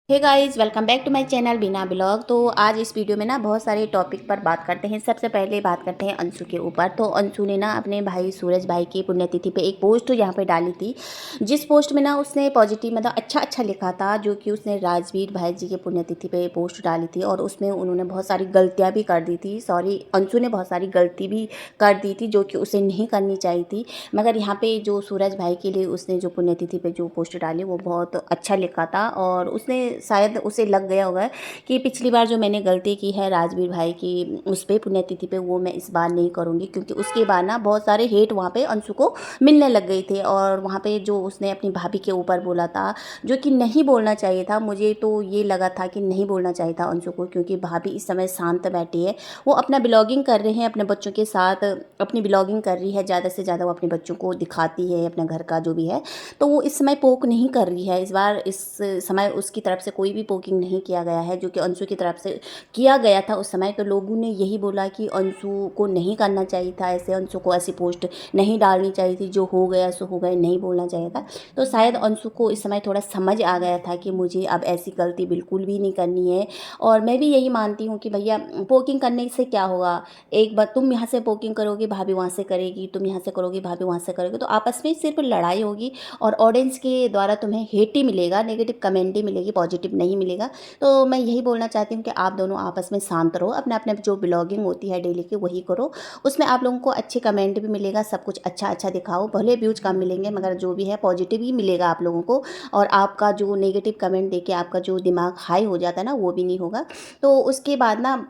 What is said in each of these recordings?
Hey guys, welcome back to my channel Bina blog. तो आज इस वीडियो में ना बहुत सारे टॉपिक पर बात करते हैं। सबसे पहले बात करते हैं अंशु के ऊपर। तो अंशु ने ना अपने भाई सूरज भाई की पुण्यतिथि पे एक पोस्ट यहाँ पे डाली थी, जिस पोस्ट में ना उसने पॉजिटिव मतलब अच्छा लिखा था, जो कि उसने राजवीर भाई जी की पुण्यतिथि पे पोस्ट डाली थी। और उसमें उन्होंने बहुत सारी गलतियाँ भी कर दी थी, सॉरी अंशु ने बहुत सारी गलती भी कर दी थी जो कि उसे नहीं करनी चाहिए थी। मगर यहाँ पे जो सूरज भाई के लिए उसने जो पुण्यतिथि पे जो पोस्ट डाली वो बहुत अच्छा लिखा था। और उसने शायद उसे लग गया होगा कि पिछली बार जो मैंने गलती की है राजवीर भाई की उस पे पुण्यतिथि पे, वो मैं इस बार नहीं करूँगी। क्योंकि उसके बाद ना बहुत सारे हेट वहाँ पे अंशु को मिलने लग गए थे। और वहाँ पे जो उसने अपनी भाभी के ऊपर बोला था, जो कि नहीं बोलना चाहिए था, मुझे तो ये लगा था कि नहीं बोलना चाहिए था अंशु को। क्योंकि भाभी इस समय शांत बैठी है, वो अपना ब्लॉगिंग कर रहे हैं, अपने बच्चों के साथ अपनी ब्लॉगिंग कर रही है, ज़्यादा से ज़्यादा वो अपने बच्चों को दिखाती है, अपने घर का जो भी है। तो वो इस समय पोक नहीं कर रही है। इस बार इस समय उसकी तरफ से कोई भी पोकिंग नहीं किया गया है, जो कि अंशु की तरफ से किया गया था उस समय। तो लोगों ने यही बोला कि अंशु को नहीं करना चाहिए था ऐसे, अंशु को ऐसी पोस्ट नहीं डालनी चाहिए थी, जो हो गया सो हो गया, नहीं बोलना चाहिए था। तो शायद अंशु को इस समय थोड़ा समझ आ गया था कि मुझे अब ऐसी गलती बिल्कुल भी नहीं करनी है। और मैं भी यही मानती हूँ कि भैया पोकिंग करने से क्या होगा, एक बार तुम यहाँ से पोकिंग करोगे, भाभी वहाँ से करेगी, तुम यहाँ से करोगी, भाभी वहाँ से करोगे, तो आपस में सिर्फ लड़ाई होगी। और ऑडियंस के द्वारा तुम्हें हेट ही मिलेगा, नेगेटिव कमेंट ही मिलेगी, पॉजिटिव नहीं मिलेगा। तो मैं यही बोलना चाहती हूँ कि आप दोनों आपस में शांत रहो, अपने अपने जो ब्लॉगिंग होती है डेली की वही करो। उसमें आप लोगों को अच्छे कमेंट भी मिलेगा, सब कुछ अच्छा दिखाओ, भले व्यूज कम मिलेंगे मगर जो भी है पॉजिटिव ही मिलेगा आप लोगों को। और आपका जो नेगेटिव कमेंट देके आपका जो दिमाग हाई हो जाता है ना, वो भी नहीं होगा। तो उसके बाद ना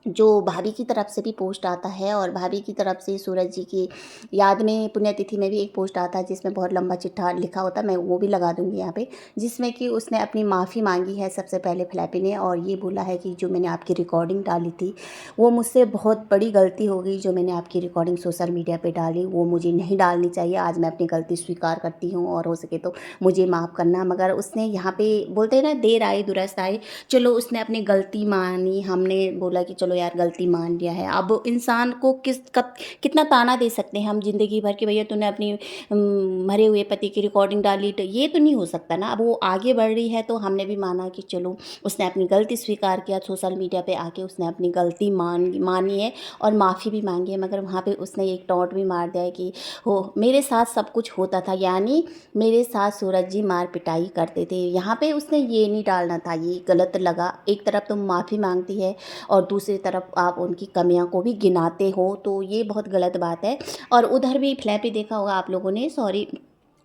जो भाभी की तरफ से भी पोस्ट आता है, और भाभी की तरफ से सूरज जी की याद में पुण्यतिथि में भी एक पोस्ट आता है जिसमें बहुत लंबा चिट्ठा लिखा होता है, मैं वो भी लगा दूंगी यहाँ पे। जिसमें कि उसने अपनी माफ़ी मांगी है सबसे पहले फ्लैपी ने, और ये बोला है कि जो मैंने आपकी रिकॉर्डिंग डाली थी वो मुझसे बहुत बड़ी गलती हो गई। जो मैंने आपकी रिकॉर्डिंग सोशल मीडिया पे डाली वो मुझे नहीं डालनी चाहिए। आज मैं अपनी गलती स्वीकार करती हूँ और हो सके तो मुझे माफ़ करना। मगर उसने यहाँ पे बोलते हैं ना, देर आए दुरुस्त आए, चलो उसने अपनी गलती मानी। हमने बोला कि चलो यार गलती मान लिया है। अब इंसान को कितना ताना दे सकते हैं हम ज़िंदगी भर कि भैया तूने अपनी मरे हुए पति की रिकॉर्डिंग डाली, तो ये तो नहीं हो सकता ना। अब वो आगे बढ़ रही है तो हमने भी माना कि चलो उसने अपनी गलती स्वीकार किया, सोशल मीडिया पे आके उसने अपनी गलती मानी है और माफ़ी भी मांगी है। मगर वहाँ पे उसने एक टॉन्ट भी मार दिया है कि हो मेरे साथ सब कुछ होता था, यानी मेरे साथ सूरज जी मार पिटाई करते थे। यहाँ पे उसने ये नहीं डालना था, ये गलत लगा। एक तरफ तुम माफ़ी मांगती है और दूसरी तरफ आप उनकी कमियां को भी गिनाते हो, तो ये बहुत गलत बात है। और उधर भी फ्लैपी देखा होगा आप लोगों ने, सॉरी,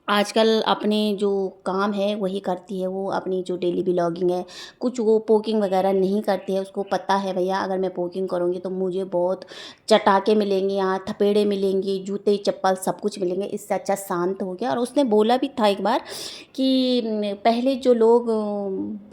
आजकल अपने जो काम है वही करती है, वो अपनी जो डेली ब्लॉगिंग है, कुछ वो पोकिंग वगैरह नहीं करती है। उसको पता है भैया अगर मैं पोकिंग करूँगी तो मुझे बहुत चटाके मिलेंगे, यहाँ थपेड़े मिलेंगे, जूते चप्पल सब कुछ मिलेंगे, इससे अच्छा शांत हो गया। और उसने बोला भी था एक बार कि पहले जो लोग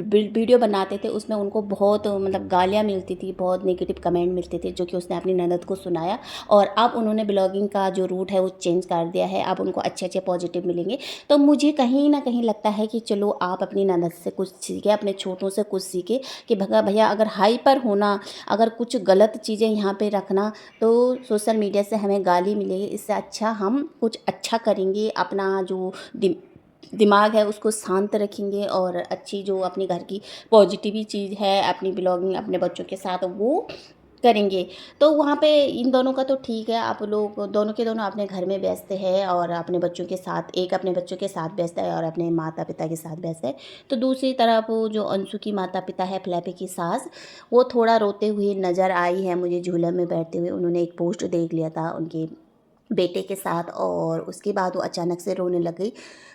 वीडियो बनाते थे उसमें उनको बहुत मतलब गालियाँ मिलती थी, बहुत नेगेटिव कमेंट मिलते थे, जो कि उसने अपनी ननद को सुनाया। और अब उन्होंने ब्लॉगिंग का जो रूट है वो चेंज कर दिया है, अब उनको अच्छे पॉजिटिव मिलेंगे। तो मुझे कहीं ना कहीं लगता है कि चलो आप अपनी ननद से कुछ सीखे, अपने छोटों से कुछ सीखे कि भैया अगर हाइपर होना, अगर कुछ गलत चीज़ें यहाँ पे रखना, तो सोशल मीडिया से हमें गाली मिलेगी, इससे अच्छा हम कुछ अच्छा करेंगे, अपना जो दिमाग है उसको शांत रखेंगे और अच्छी जो अपने घर की पॉजिटिव चीज़ है, अपनी ब्लॉगिंग अपने बच्चों के साथ वो करेंगे। तो वहाँ पे इन दोनों का तो ठीक है, आप लोग दोनों के दोनों अपने घर में व्यस्त है और अपने बच्चों के साथ, एक अपने बच्चों के साथ व्यस्त है और अपने माता पिता के साथ व्यस्त है। तो दूसरी तरफ वो जो अंशु की माता पिता है, फ्लैपी की सास, वो थोड़ा रोते हुए नज़र आई है मुझे झूले में बैठते हुए। उन्होंने एक पोस्ट देख लिया था उनके बेटे के साथ और उसके बाद वो अचानक से रोने लग गई।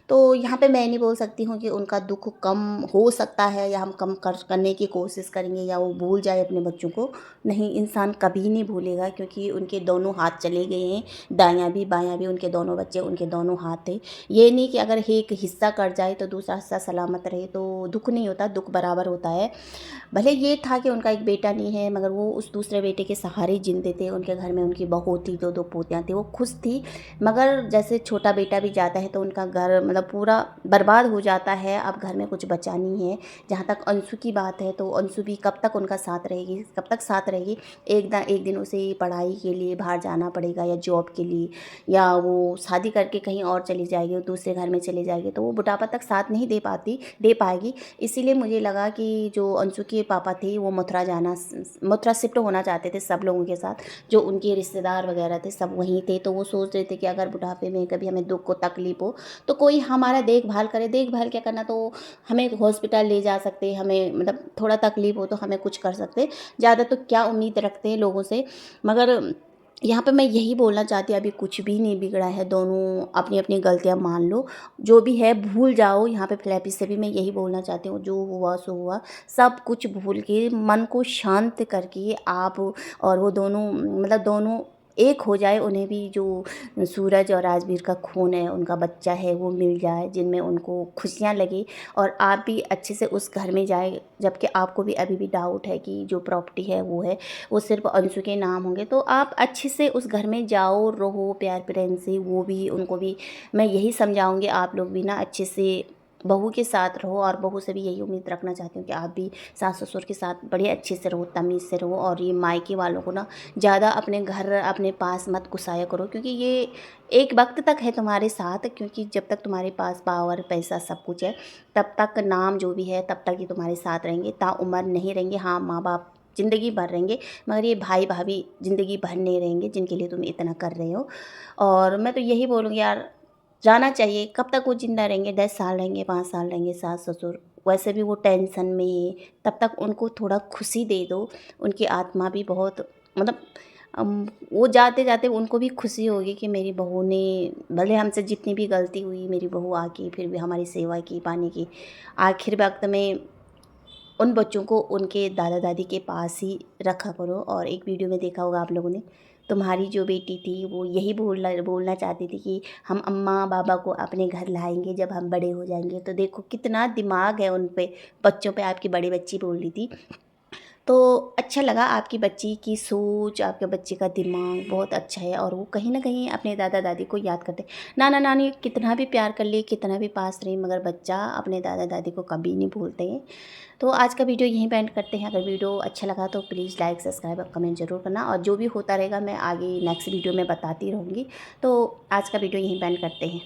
तो यहाँ पे मैं नहीं बोल सकती हूँ कि उनका दुख कम हो सकता है या हम कम करने की कोशिश करेंगे या वो भूल जाए अपने बच्चों को। नहीं, इंसान कभी नहीं भूलेगा, क्योंकि उनके दोनों हाथ चले गए हैं, दायां भी बायां भी, उनके दोनों बच्चे, उनके दोनों हाथ थे। ये नहीं कि अगर एक हिस्सा कट जाए तो दूसरा हिस्सा सलामत रहे, तो दुख नहीं होता, दुख बराबर होता है। भले ये था कि उनका एक बेटा नहीं है, मगर वो उस दूसरे बेटे के सहारे जिंदे थे। उनके घर में उनकी बहू थी, दो पोतियाँ थी, वो खुश थी। मगर जैसे छोटा बेटा भी जाता है तो उनका घर मतलब पूरा बर्बाद हो जाता है, अब घर में कुछ बचा नहीं है। जहाँ तक अंशु की बात है तो अंशु भी कब तक उनका साथ रहेगी, कब तक साथ रहेगी। एक दिन उसे पढ़ाई के लिए बाहर जाना पड़ेगा या जॉब के लिए, या वो शादी करके कहीं और चली जाएगी, दूसरे घर में चली जाएगी, तो वो बुढ़ापा तक साथ नहीं दे पाएगी। इसीलिए मुझे लगा कि जो अंशु के पापा थे वो मथुरा शिफ्ट होना चाहते थे सब लोगों के साथ। जो उनके रिश्तेदार वगैरह थे सब वहीं थे, तो वो सोच रहे थे कि अगर बुढ़ापे में कभी हमें दुख को तकलीफ हो तो कोई हमारा देखभाल करे। देखभाल क्या करना, तो हमें हॉस्पिटल ले जा सकते, हमें मतलब थोड़ा तकलीफ हो तो हमें कुछ कर सकते। ज़्यादा तो क्या उम्मीद रखते हैं लोगों से। मगर यहाँ पे मैं यही बोलना चाहती हूँ, अभी कुछ भी नहीं बिगड़ा है, दोनों अपनी अपनी गलतियाँ मान लो, जो भी है भूल जाओ। यहाँ पे फ्लैपी से भी मैं यही बोलना चाहती हूँ, जो हुआ सो हुआ, सब कुछ भूल के मन को शांत करके आप और वो दोनों मतलब दोनों एक हो जाए। उन्हें भी जो सूरज और राजवीर का खून है, उनका बच्चा है, वो मिल जाए, जिनमें उनको खुशियाँ लगे, और आप भी अच्छे से उस घर में जाए। जबकि आपको भी अभी भी डाउट है कि जो प्रॉपर्टी है वो सिर्फ अंशु के नाम होंगे, तो आप अच्छे से उस घर में जाओ, रहो प्यार प्रेम से। वो भी उनको भी मैं यही समझाऊंगी, आप लोग भी ना अच्छे से बहू के साथ रहो, और बहू से भी यही उम्मीद रखना चाहती हूँ कि आप भी सास ससुर के साथ बड़े अच्छे से रहो, तमीज़ से रहो। और ये मायके वालों को ना ज़्यादा अपने घर अपने पास मत घुसाया करो, क्योंकि ये एक वक्त तक है तुम्हारे साथ, क्योंकि जब तक तुम्हारे पास पावर पैसा सब कुछ है तब तक नाम जो भी है तब तक ये तुम्हारे साथ रहेंगे, ताउम्र नहीं रहेंगे। हाँ, माँ बाप ज़िंदगी भर रहेंगे, मगर ये भाई भाभी ज़िंदगी भर नहीं रहेंगे, जिनके लिए तुम इतना कर रहे हो। और मैं तो यही बोलूँगी यार, जाना चाहिए। कब तक वो ज़िंदा रहेंगे, 10 साल रहेंगे, 5 साल रहेंगे सास ससुर, वैसे भी वो टेंशन में है। तब तक उनको थोड़ा खुशी दे दो। उनकी आत्मा भी बहुत मतलब वो जाते जाते उनको भी खुशी होगी कि मेरी बहू ने, भले हमसे जितनी भी गलती हुई, मेरी बहू आके फिर भी हमारी सेवा की पानी की। आखिर वक्त में उन बच्चों को उनके दादा दादी के पास ही रखा करो। और एक वीडियो में देखा होगा आप लोगों ने, तुम्हारी जो बेटी थी वो यही बोलना चाहती थी कि हम अम्मा बाबा को अपने घर लाएंगे जब हम बड़े हो जाएंगे। तो देखो कितना दिमाग है उन पे, बच्चों पे। आपकी बड़ी बच्ची बोल रही थी, तो अच्छा लगा। आपकी बच्ची की सोच, आपके बच्चे का दिमाग बहुत अच्छा है, और वो कहीं ना कहीं अपने दादा दादी को याद करते। नाना नानी कितना भी प्यार कर ले, कितना भी पास रहे, मगर बच्चा अपने दादा दादी को कभी नहीं भूलते हैं। तो आज का वीडियो यहीं पे एंड करते हैं। अगर वीडियो अच्छा लगा तो प्लीज़ लाइक सब्सक्राइब और कमेंट ज़रूर करना, और जो भी होता रहेगा मैं आगे नेक्स्ट वीडियो में बताती रहूँगी। तो आज का वीडियो यहीं पे एंड करते हैं।